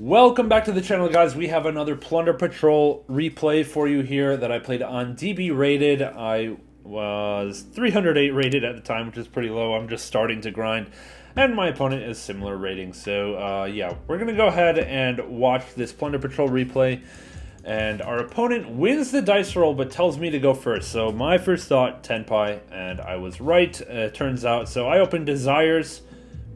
Welcome back to the channel, guys. We have another Plunder Patrol replay for you here that I played on DB rated. I was 308 rated at the time, which is pretty low. I'm just starting to grind, and my opponent is similar rating. So yeah, we're gonna go ahead and watch this Plunder Patrol replay. And our opponent wins the dice roll, but tells me to go first. So my first thought, Tenpai, and I was right, turns out. So I opened Desires,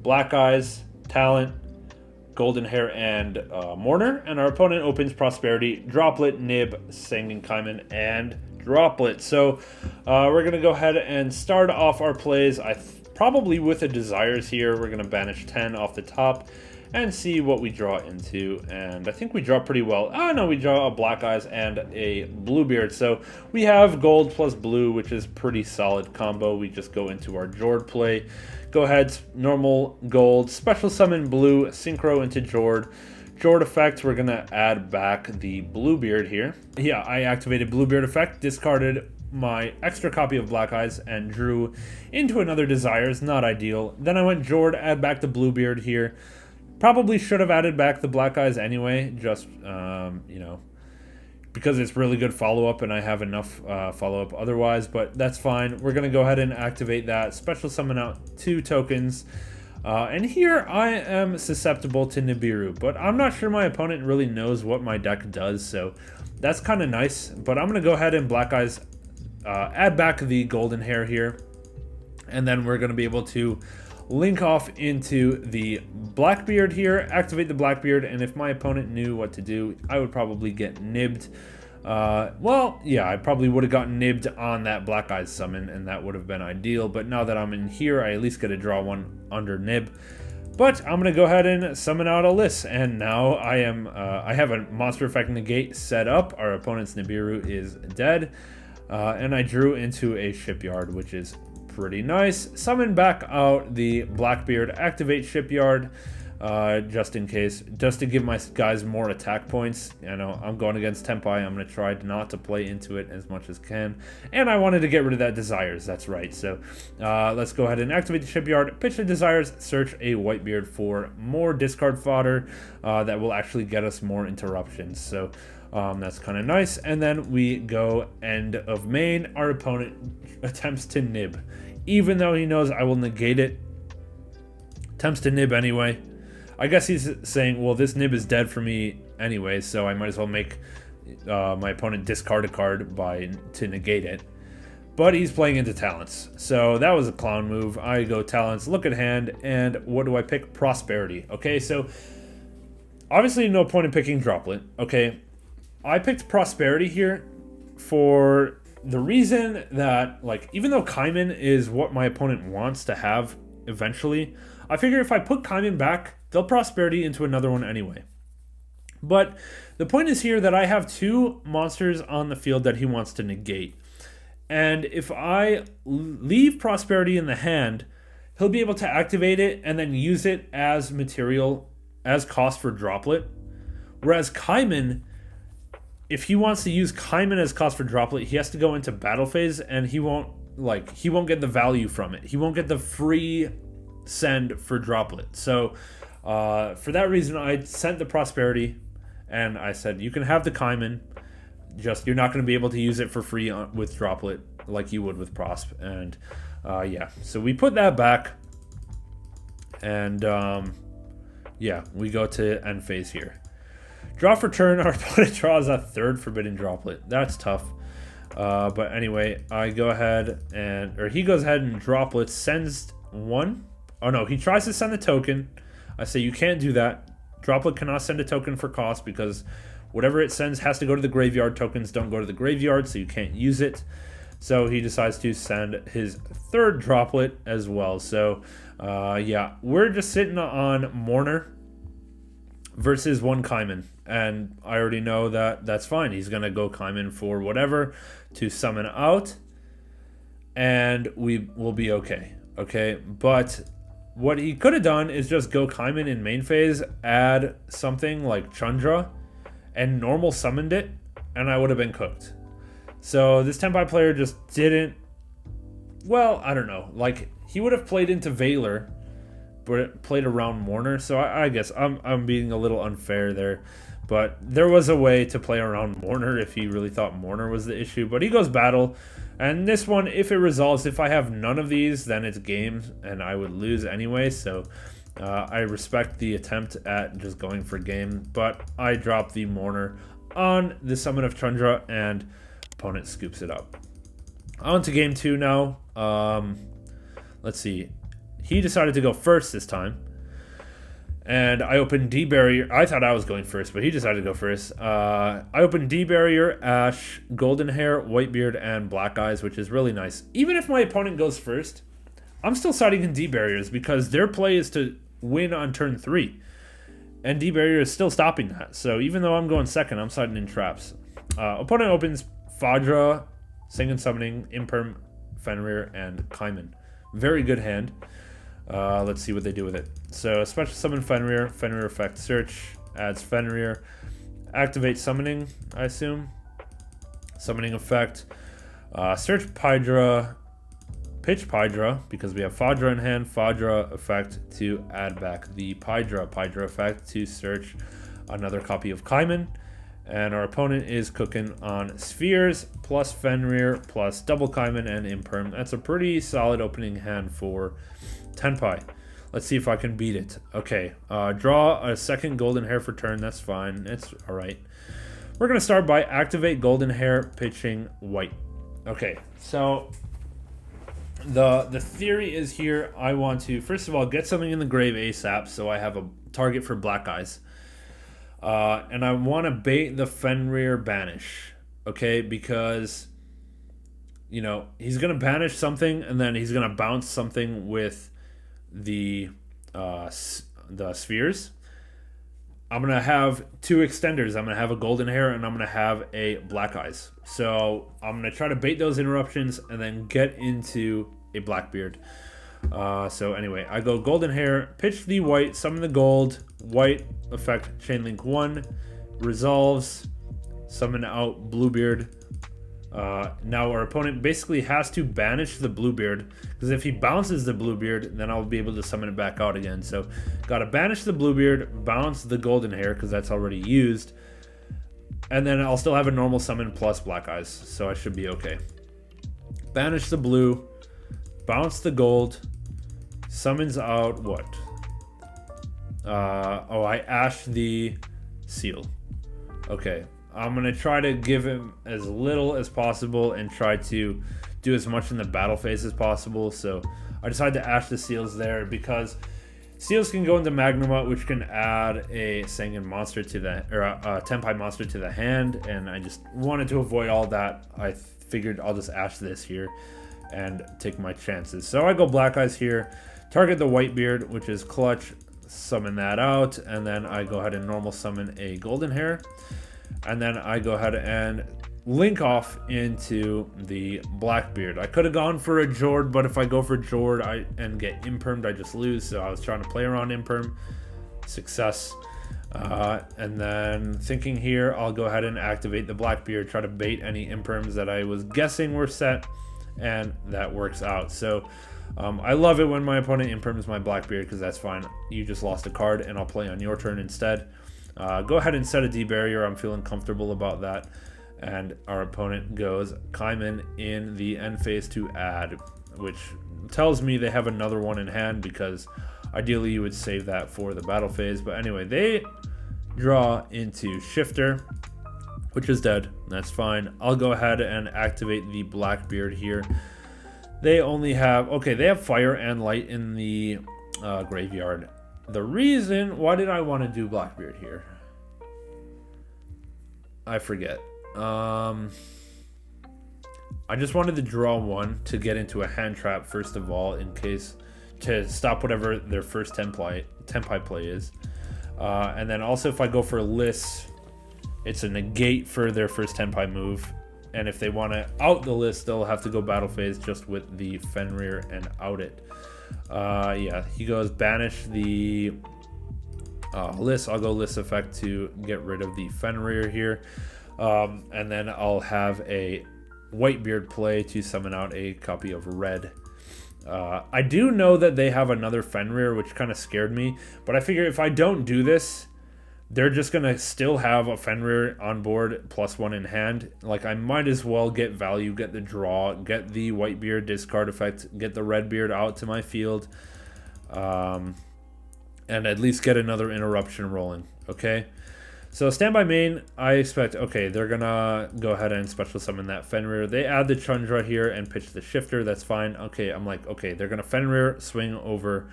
Black Eyes, Talent, Golden Hair, and Mourner. And our opponent opens Prosperity, Droplet, Nib, Singing Kaiman, and Droplet. So we're going to go ahead and start off our plays. Probably with a Desires here. We're going to banish 10 off the top and see what we draw into, and I think we draw pretty well. Oh no, we draw a Black Eyes and a Bluebeard, so we have gold plus blue, which is pretty solid combo. We just go into our Jord play, go ahead, normal gold, special summon blue, synchro into Jord. Jord effect, we're gonna add back the Bluebeard here. Yeah, I activated Bluebeard effect, discarded my extra copy of Black Eyes, and drew into another Desires. Not ideal. Then I went Jord, add back the Bluebeard here. Probably should have added back the Black Eyes anyway, just, you know, because it's really good follow-up and I have enough follow-up otherwise, but that's fine. We're going to go ahead and activate that. Special summon out 2 tokens. And here I am susceptible to Nibiru, but I'm not sure my opponent really knows what my deck does, so that's kind of nice. But I'm going to go ahead and Black Eyes, add back the Golden Hair here, and then we're going to be able to link off into the Blackbeard here, activate the Blackbeard, and if my opponent knew what to do, I would probably get nibbed. Well, yeah, I probably would have gotten nibbed on that Black Eyes summon, and that would have been ideal, but now that I'm in here, I at least get to draw one under nib. But I'm going to go ahead and summon out a list, and now I have a monster effect negate set up. Our opponent's Nibiru is dead, and I drew into a Shipyard, which is pretty nice. Summon back out the Blackbeard, activate Shipyard, just in case, just to give my guys more attack points. You know, I'm going against Tenpai. I'm going to try not to play into it as much as can. And I wanted to get rid of that Desires, that's right. So let's go ahead and activate the Shipyard, pitch the Desires, search a Whitebeard for more discard fodder that will actually get us more interruptions. So that's kind of nice. And then we go end of main. Our opponent attempts to nib. Even though he knows I will negate it, attempts to nib anyway. I guess he's saying, well, this nib is dead for me anyway, so I might as well make my opponent discard a card to negate it. But he's playing into Talents, so that was a clown move. I go Talents, look at hand, and what do I pick? Prosperity. Okay, so obviously no point in picking Droplet. Okay, I picked Prosperity here for the reason that, like, even though Kaiman is what my opponent wants to have eventually, I figure if I put Kaiman back, they'll Prosperity into another one anyway. But the point is here that I have 2 monsters on the field that he wants to negate. And if I leave Prosperity in the hand, he'll be able to activate it and then use it as material, as cost for Droplet. Whereas Kaiman, if he wants to use Kaiman as cost for Droplet, he has to go into battle phase, and he won't get the value from it. He won't get the free send for Droplet. So for that reason, I sent the Prosperity, and I said, you can have the Kaiman, just you're not going to be able to use it for free with Droplet like you would with Prosp. And yeah, so we put that back, and yeah, we go to end phase here. Draw for turn, our opponent draws a 3rd Forbidden Droplet. That's tough. But anyway, I go ahead and, he goes ahead and Droplet sends 1. Oh no, he tries to send a token. I say you can't do that. Droplet cannot send a token for cost because whatever it sends has to go to the graveyard. Tokens don't go to the graveyard, so you can't use it. So he decides to send his 3rd Droplet as well. So yeah, we're just sitting on Mourner versus 1 Kaiman, and I already know that that's fine. He's gonna go Kaiman for whatever to summon out, and we will be okay. Okay, but what he could have done is just go Kaiman in main phase, add something like Chandra, and normal summoned it, and I would have been cooked. So this Tenpai player just didn't, well, I don't know, like, he would have played into Valor played around Mourner, so I guess I'm being a little unfair there. But there was a way to play around Mourner if he really thought Mourner was the issue. But he goes battle. And this one, if it resolves, if I have none of these, then it's game. And I would lose anyway. So I respect the attempt at just going for game. But I drop the Mourner on the Summon of Tundra. And opponent scoops it up. On to game 2 now. Let's see. He decided to go first this time. And I opened D Barrier. I thought I was going first, but he decided to go first. I opened D Barrier, Ash, Golden Hair, Whitebeard, and Black Eyes, which is really nice. Even if my opponent goes first, I'm still siding in D Barriers because their play is to win on turn 3. And D Barrier is still stopping that. So even though I'm going second, I'm siding in traps. Opponent opens Fadra, Singing Summoning, Imperm, Fenrir, and Kaiman. Very good hand. Let's see what they do with it. So, special summon Fenrir, Fenrir effect search, adds Fenrir, activate summoning, I assume. Summoning effect, search Pydra, pitch Pydra, because we have Fadra in hand, Fadra effect to add back the Pydra, Pydra effect to search another copy of Kaiman. And our opponent is cooking on Spheres, plus Fenrir, plus double Kaiman and Imperm. That's a pretty solid opening hand for Tenpai. Let's see if I can beat it. Okay, draw a second Golden Hair for turn. That's fine. It's all right. We're going to start by activate Golden Hair, pitching White. Okay, so the theory is here. I want to, first of all, get something in the grave ASAP so I have a target for Black Eyes. And I want to bait the Fenrir Banish. Okay, because, you know, he's going to banish something and then he's going to bounce something with the spheres. I'm going to have 2 extenders. I'm going to have a Golden Hair and I'm going to have a Black Eyes. So I'm going to try to bait those interruptions and then get into a Blackbeard. So anyway, I go Golden Hair, pitch the White, summon the gold, White effect, Chainlink 1, resolves, summon out Bluebeard. Now our opponent basically has to banish the Bluebeard, because if he bounces the Bluebeard, then I'll be able to summon it back out again. So gotta banish the Bluebeard, bounce the Golden Hair, because that's already used, and then I'll still have a normal summon plus Black Eyes, so I should be okay. Banish the blue, bounce the gold, summons out what? I Ash the seal. Okay. I'm going to try to give him as little as possible and try to do as much in the battle phase as possible. So I decided to Ash the Seals there because Seals can go into Magnuma, which can add a Sangan monster to the, or a Tenpai monster to the hand. And I just wanted to avoid all that. I figured I'll just Ash this here and take my chances. So I go Black Eyes here, target the Whitebeard, which is clutch, summon that out. And then I go ahead and normal summon a Golden Hair. And then I go ahead and link off into the Blackbeard. I could have gone for a Jord, but if I go for Jord and get Impermed, I just lose. So I was trying to play around Imperm. Success. And then thinking here, I'll go ahead and activate the Blackbeard, try to bait any Imperms that I was guessing were set, and that works out. So I love it when my opponent Imperms my Blackbeard, because that's fine. You just lost a card, and I'll play on your turn instead. Go ahead and set a D barrier. I'm feeling comfortable about that. And our opponent goes Kaiman in the end phase to add, which tells me they have another one in hand, because ideally you would save that for the battle phase. But anyway, they draw into Shifter, which is dead. That's fine. I'll go ahead and activate the Blackbeard here. They only have, okay, they have Fire and Light in the graveyard. The reason, why did I want to do Blackbeard here? I forget. I just wanted to draw one to get into a hand trap, first of all, in case, to stop whatever their first Tenpai play is. And then also if I go for Liss, it's a negate for their first Tenpai move. And if they want to out the Liss, they'll have to go battle phase just with the Fenrir and out it. Yeah, he goes banish the Liss. I'll go Liss effect to get rid of the Fenrir here. And then I'll have a Whitebeard play to summon out a copy of Red. I do know that they have another Fenrir, which kind of scared me. But I figure if I don't do this, they're just going to still have a Fenrir on board +1 in hand. Like, I might as well get value, get the draw, get the Whitebeard discard effect, get the Redbeard out to my field, and at least get another interruption rolling, okay? So standby main, I expect, okay, they're going to go ahead and special summon that Fenrir. They add the Chundra here and pitch the Shifter, that's fine. Okay, I'm like, okay, they're going to Fenrir, swing over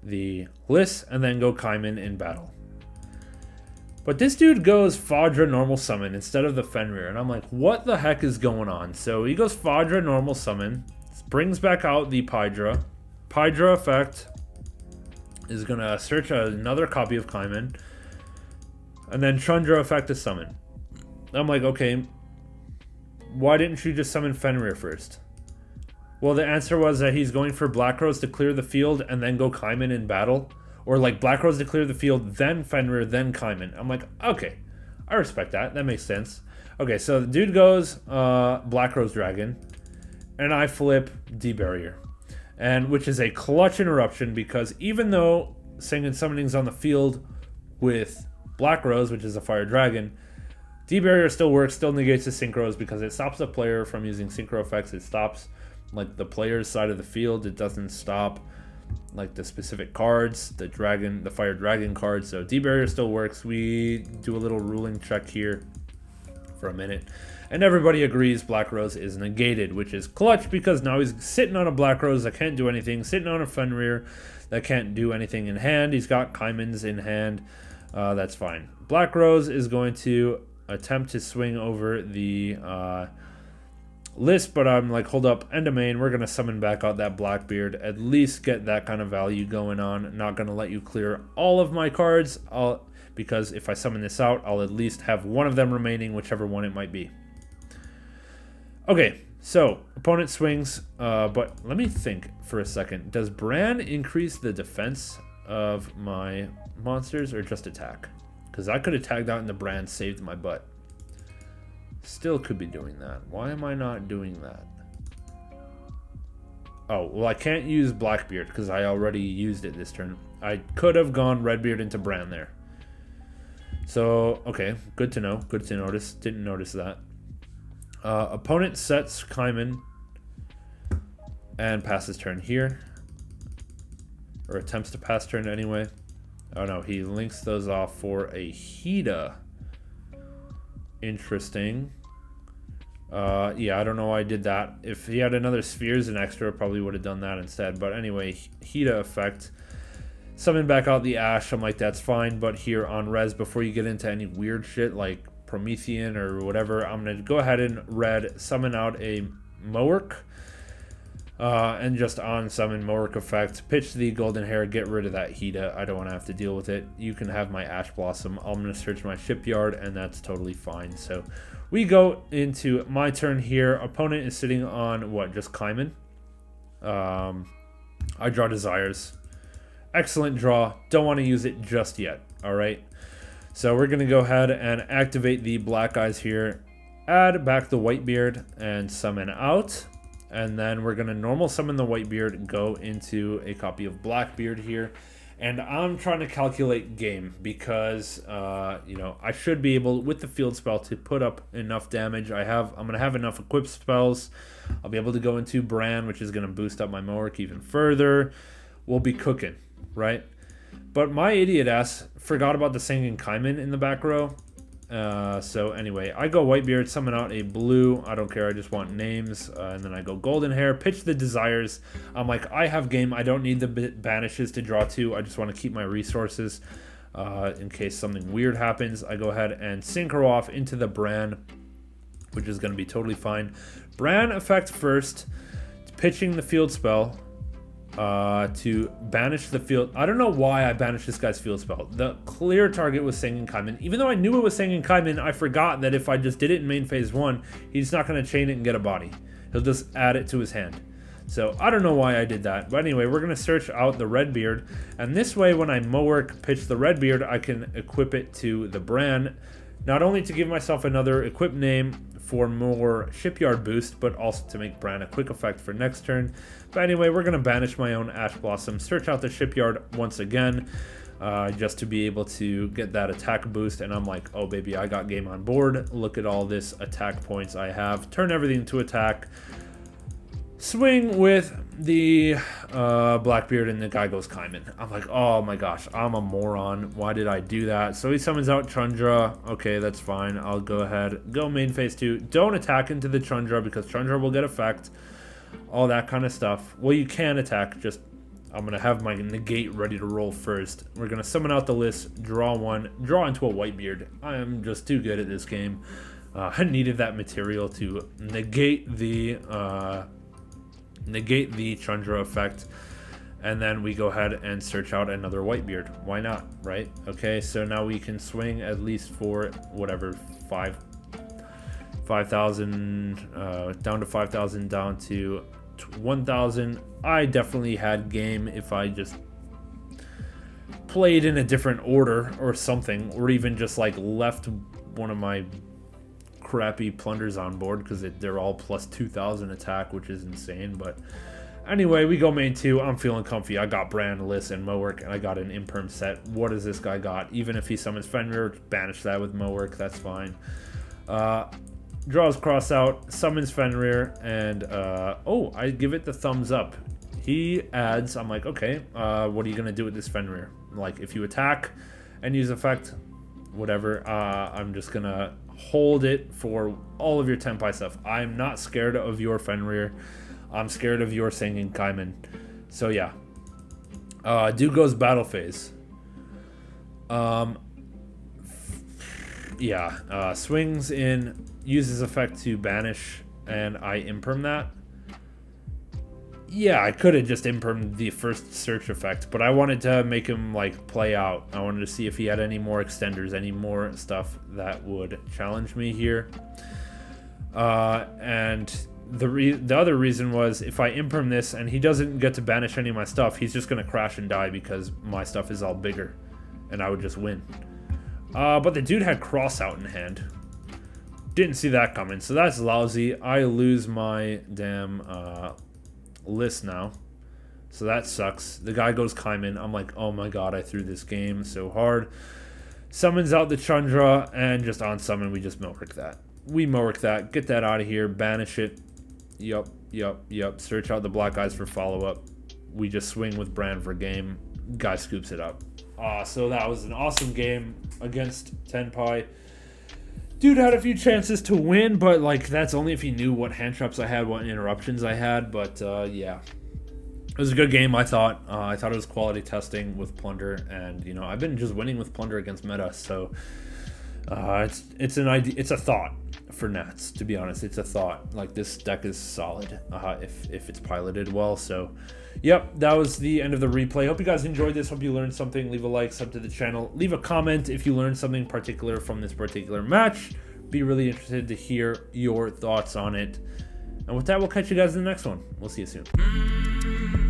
the list, and then go Kaiman in battle. But this dude goes Fadra normal summon instead of the Fenrir, and I'm like, what the heck is going on? So he goes Fadra normal summon, brings back out the Pydra. Pydra effect is going to search another copy of Kaiman, and then Chundra effect to summon. I'm like, okay, why didn't you just summon Fenrir first? Well, the answer was that he's going for Black Rose to clear the field and then go Kaiman in battle. Or like Black Rose to clear the field, then Fenrir, then Kaiman. I'm like, okay, I respect that. That makes sense. Okay, so the dude goes Black Rose Dragon, and I flip D-Barrier. And which is a clutch interruption because even though Singing Summoning's on the field with Black Rose, which is a Fire Dragon, D-Barrier still works, still negates the Synchros because it stops the player from using Synchro effects. It stops like the player's side of the field. It doesn't stop like the specific cards, the Fire Dragon cards. So D-Barrier still works. We do a little ruling check here for a minute. And everybody agrees Black Rose is negated, which is clutch because now he's sitting on a Black Rose that can't do anything, sitting on a Fenrir that can't do anything in hand. He's got Kaimans in hand. That's fine. Black Rose is going to attempt to swing over the list, but I'm like, hold up, end of main. We're going to summon back out that Blackbeard. At least get that kind of value going on. Not going to let you clear all of my cards because if I summon this out, I'll at least have one of them remaining, whichever one it might be. Okay, so opponent swings, but let me think for a second. Does Bran increase the defense of my monsters or just attack? Because I could have tagged out into Bran, saved my butt. Still could be doing that. Why am I not doing that? Oh, well, I can't use Blackbeard because I already used it this turn. I could have gone Redbeard into Bran there. So, okay, good to know. Good to notice. Didn't notice that. Opponent sets Kaiman and passes turn here. Or attempts to pass turn anyway. Oh no, he links those off for a Hida. Interesting. Yeah, I don't know why I did that. If he had another Spheres and extra, probably would have done that instead. But anyway, Hida effect. Summon back out the Ash. I'm like, that's fine. But here on Res, before you get into any weird shit like Promethean or whatever, I'm going to go ahead and red summon out a Mowerk. And just on summon Mowerk effect, pitch the Golden Hair, get rid of that Hida. I don't want to have to deal with it. You can have my Ash Blossom. I'm going to search my Shipyard, and that's totally fine. So we go into my turn here. Opponent is sitting on, what, just Kaiman? I draw Desires. Excellent draw. Don't want to use it just yet, all right? So we're going to go ahead and activate the Black Eyes here. Add back the Whitebeard and summon out. And then we're going to normal summon the Whitebeard, go into a copy of Blackbeard here. And I'm trying to calculate game because, you know, I should be able, with the field spell, to put up enough damage. I'm going to have enough equipped spells. I'll be able to go into Bran, which is going to boost up my Mowerk even further. We'll be cooking, right? But my idiot ass forgot about the Singing Kaiman in the back row. So anyway, I go Whitebeard, summon out a blue. I don't care. I just want names. And then I go Golden Hair, pitch the Desires. I'm like, I have game. I don't need the banishes to draw two. I just want to keep my resources in case something weird happens. I go ahead and synchro off into the Bran, which is going to be totally fine. Bran effect first, pitching the field spell. To banish the field. I don't know why I banished this guy's field spell. The clear target was Singing Kaiman. Even though I knew it was Singing Kaiman, I forgot that if I just did it in main phase 1, he's not going to chain it and get a body. He'll just add it to his hand. So I don't know why I did that. But anyway, we're going to search out the Redbeard. And this way, when I Mowerk pitch the Redbeard, I can equip it to the Bran. Not only to give myself another equip name for more shipyard boost, but also to make Bran a quick effect for next turn. But anyway, we're going to banish my own Ash Blossom, search out the shipyard once again, just to be able to get that attack boost. And I'm like, oh baby, I got game on board. Look at all this attack points I have. Turn everything to attack. Swing with the Blackbeard, and the guy goes Kaiman. I'm like, oh my gosh, I'm a moron. Why did I do that? So he summons out Chundra. Okay, that's fine. I'll go ahead. Go main phase 2. Don't attack into the Chundra because Chundra will get effect. All that kind of stuff. Well, you can attack. Just, I'm going to have my negate ready to roll first. We're going to summon out the list. Draw one. Draw into a Whitebeard. I am just too good at this game. I needed that material to negate the Chundra effect, and then we go ahead and search out another Whitebeard. Why not, right? Okay, so now we can swing at least for whatever 5,000 down to 5,000, down to 1,000. I definitely had game if I just played in a different order or something, or even just like left one of my crappy plunders on board, because they're all plus 2,000 attack, which is insane. But anyway, we go main 2. I'm feeling comfy. I got Bran, Liss, and Mowork, and I got an imperm set. What does this guy got? Even if he summons Fenrir, banish that with Mowork, that's fine. Draws cross out, summons Fenrir, and oh, I give it the thumbs up. He adds, I'm like, okay, what are you gonna do with this Fenrir? Like, if you attack and use effect, whatever, I'm just gonna hold it for all of your Tenpai stuff. I'm not scared of your Fenrir. I'm scared of your Singing Kaiman. So yeah. Dude goes battle phase. Yeah. Swings in, uses effect to banish, and I imperm that. Yeah, I could have just impermed the first search effect, but I wanted to make him like play out. I wanted to see if he had any more extenders, any more stuff that would challenge me here. And the other reason was, if I imperm this and he doesn't get to banish any of my stuff, he's just going to crash and die because my stuff is all bigger, and I would just win. But the dude had cross out in hand. Didn't see that coming, so that's lousy. I lose my damn list now, so that sucks. The guy goes Kaiman. I'm like, oh my god, I threw this game so hard. Summons out the Chundra, and just on summon we just Mowork that. We Mowork that, get that out of here, banish it. Yup. Search out the black eyes for follow-up. We just swing with Bran for game. Guy scoops it up. So that was an awesome game against Tenpai. Dude had a few chances to win, but like, that's only if he knew what hand traps I had, what interruptions I had. But yeah, it was a good game. I thought it was quality testing with Plunder, and you know, I've been just winning with Plunder against meta, so it's an idea. It's a thought for Nats, to be honest. It's a thought. Like, this deck is solid if it's piloted well. So yep, that was the end of the replay. Hope you guys enjoyed this. Hope you learned something. Leave a like, sub to the channel, leave a comment if you learned something particular from this particular match. Be really interested to hear your thoughts on it. And with that, we'll catch you guys in the next one. We'll see you soon.